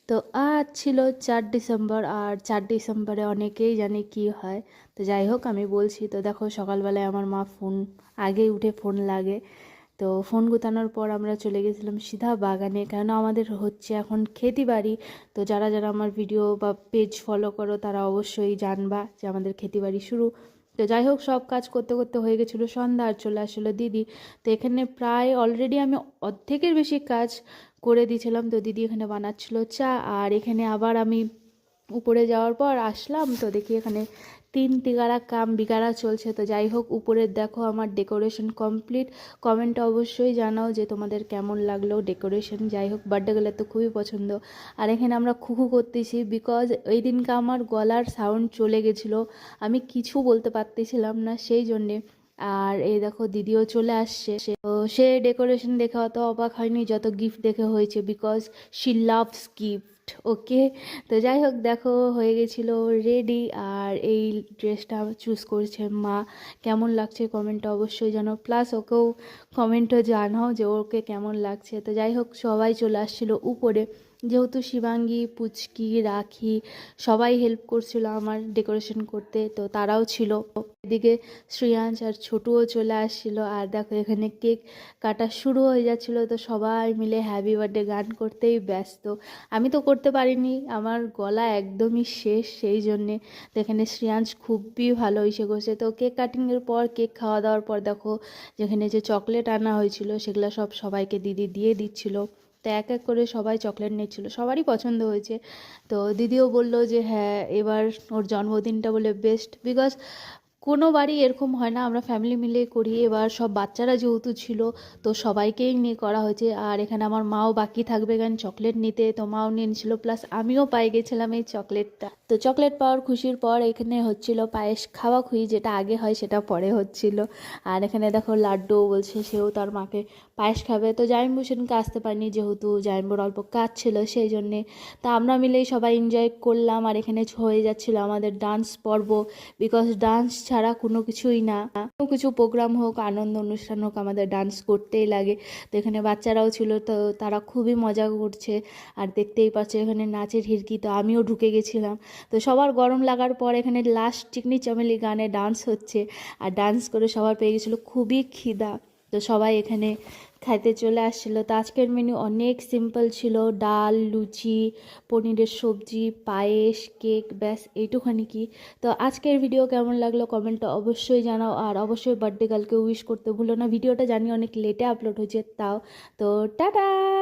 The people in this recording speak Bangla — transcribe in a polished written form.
তো আজ ছিল 4 ডিসেম্বর, আর 4 ডিসেম্বরে অনেকেই জানে কি হয়। তো যাই হোক আমি বলছি। তো দেখো সকালবেলায় আমার মা ফোন, আগেই উঠে ফোন লাগে। তো ফোন গুতানোর পর আমরা চলে গেছিলাম সিধা বাগানে, কেননা আমাদের হচ্ছে এখন ক্ষেতি বাড়ি। তো যারা যারা আমার ভিডিও বা পেজ ফলো করো তারা অবশ্যই জানবা যে আমাদের ক্ষেতি বাড়ি শুরু। তো যাই হোক সব কাজ করতে করতে হয়ে গেছিলো সন্ধ্যা, আর চলে আসলো দিদি। তো এখানে প্রায় অলরেডি আমি অর্ধেকের বেশি কাজ করে দিয়েছিলাম। তো দিদি এখানে বানাচ্ছিল চা, আর এখানে আবার আমি উপরে যাওয়ার পর আসলাম তো দেখি এখানে 3 তিগারা কাম বিগারা চলছে। তো যাই হোক উপরের দেখো আমার ডেকোরেশন কমপ্লিট। কমেন্টে অবশ্যই জানাও যে তোমাদের কেমন লাগলো ডেকোরেশন। যাই হোক বার্থডে গেলে তো খুবই পছন্দ। আর এখানে আমরা খুকু করতেছি, বিকজ ওই দিনকে আমার গলার সাউন্ড চলে গেছিলো, আমি কিছু বলতে পারতেছিলাম না সেই জন্যে। আর এই দেখো দিদিও চলে আসছে। তো সে ডেকোরেশন দেখে অত অবাক হয়নি যত গিফট দেখে হয়েছে, বিকজ শি লাভস গিফট। ওকে। তো যাই হোক দেখো হয়ে গেছিলো রেডি, আর এই ড্রেসটা চুজ করছে মা। কেমন লাগছে কমেন্টটা অবশ্যই জানাও, প্লাস ওকেও কমেন্টও জানাও যে ওকে কেমন লাগছে। তো যাই হোক সবাই চলে আসছিলো উপরে, যেহেতু শিবাঙ্গী, পুচকি, রাখি সবাই হেল্প করছিল আমার ডেকোরেশন করতে, তো তারাও ছিল। এদিকে শ্রেয়াংশ আর ছোটুও চলে আসছিলো। আর দেখো এখানে কেক কাটা শুরু হয়ে যাচ্ছিলো, তো সবাই মিলে হ্যাপি বার্থডে গান করতেই ব্যস্ত। আমি তো করতে পারিনি, আমার গলা একদমই শেষ সেই জন্যে। তো এখানে শ্রেয়াংশ খুবই ভালো ইসে করছে। তো কেক কাটিংয়ের পর, কেক খাওয়া দাওয়ার পর দেখো যেখানে যে চকলেট আনা হয়েছিল সেগুলো সব সবাইকে দিদি দিয়ে দিচ্ছিল। তো এক এক করে সবাই চকলেট নিচ্ছিল, সবারই পছন্দ হয়েছে। তো দিদিও বললো যে হ্যাঁ এবার ওর জন্মদিনটা বলে বেস্ট, বিকজ কোনো বাড়ি এরকম হয় না, আমরা ফ্যামিলি মিলে করি। এবার সব বাচ্চারা যেহেতু ছিল তো সবাইকেই নিয়ে করা হয়েছে। আর এখানে আমার মাও বাকি থাকবে কেন চকলেট নিতে, তো মাও নিয়ে নিয়েছিল, প্লাস আমিও পাই গেছিলাম এই চকলেটটা। তো চকলেট পাওয়ার খুশির পর এখানে হচ্ছিল পায়েস খাওয়া খুই, যেটা আগে হয় সেটা পরে হচ্ছিল। আর এখানে দেখো লাড্ডু বলছে সেও তার মাকে পায়েস খাবে। তো জাইম্বু সেদিনকে আসতে পারিনি, যেহেতু জাইম্বুর অল্প কাজ ছিল সেই জন্যে। তা আমরা মিলেই সবাই এনজয় করলাম। আর এখানে হয়ে যাচ্ছিলো আমাদের ডান্স পর্ব, বিকজ ডান্স ছাড়া কোনো কিছুই না। কোনো কিছু প্রোগ্রাম হোক, আনন্দ অনুষ্ঠান হোক, আমাদের ডান্স করতেই লাগে। তো এখানে বাচ্চারাও ছিল, তো তারা খুবই মজা করছে। আর দেখতেই পাচ্ছে এখানে নাচের হিরকি, তো আমিও ঢুকে গেছিলাম। তো সবার গরম লাগার পর এখানে লাস্ট চিকনি চামেলি গানে ডান্স হচ্ছে, আর ডান্স করে সবার পেয়ে গেছিলো খুবই খিদা। তো সবাই এখানে খাইতে চলে আসছিলো। তো আজকের মেনু অনেক সিম্পল ছিল, ডাল, লুচি, পনিরের সবজি, পায়েস, কেক, ব্যাস এইটুখানি কি। তো আজকের ভিডিও কেমন লাগলো কমেন্টটা অবশ্যই জানাও, আর অবশ্যই বার্থডে গার্লকে উইশ করতে ভুলো না। ভিডিওটা জানি অনেক লেটে আপলোড হয়েছে তাও। তো টাটা।